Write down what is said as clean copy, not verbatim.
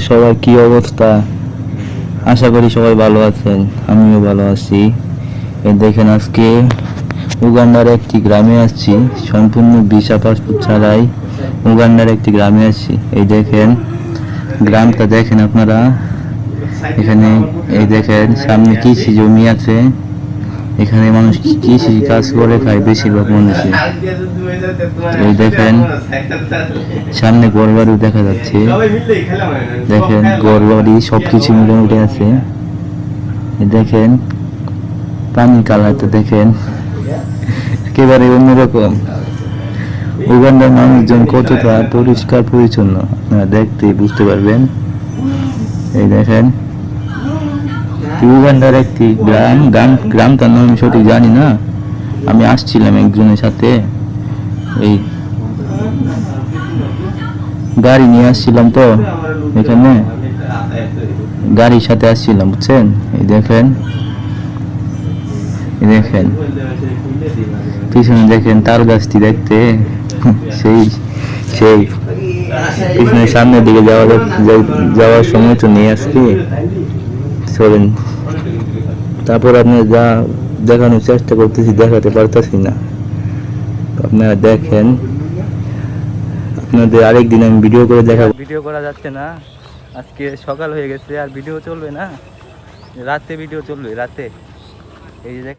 সবার কি অবস্থা? আশা করি সবাই ভালো আছেন, আমিও ভালো আছি। এই দেখেন আজকে উগান্ডার একটি গ্রামে আসছি, সম্পূর্ণ ভিসা পাসপোর্ট ছাড়াই উগান্ডার একটি গ্রামে আসছি। এই দেখেন গ্রামটা দেখেন আপনারা, এখানে এই দেখেন সামনে কৃষি জমি আছে, এখানে মানুষ কৃষি কাজ করে খায় বেশিরভাগ মানুষই। এই দেখেন সামনে ঘরবাড়ি দেখা যাচ্ছে, দেখেন ঘরবাড়ি সবকিছু মোটামুটি আছে। দেখেন পানির কালারটা দেখেন একেবারে অন্যরকম। উগান্ডার মানুষজন কতটা পরিষ্কার পরিচ্ছন্ন আপনারা দেখতে বুঝতে পারবেন। এই দেখেন উগান্ডার একটি গ্রামটার নাম আমি সঠিক জানি না, আমি আসছিলাম একজনের সাথে, এই গাড়ি নিয়ে আসছিলাম তো, এখানে গাড়ির সাথে আসছিলাম বুঝছেন। এই দেখেন পিছনে দেখেন তাল গাছটি দেখতে সেই সেই পিছনে সামনের দিকে যাওয়ার সময় তো নিয়ে আসছি, চলেন। তারপর আপনার যা দেখানোর চেষ্টা করতেছি দেখাতে পারতেছি না, আপনারা দেখেন। আপনাদের আরেকদিন আমি ভিডিও করে দেখাবো। ভিডিও করা যাচ্ছে না, আজকে সকাল হয়ে গেছে আর ভিডিও চলবে না, রাতে ভিডিও চলবে রাতে। এই যে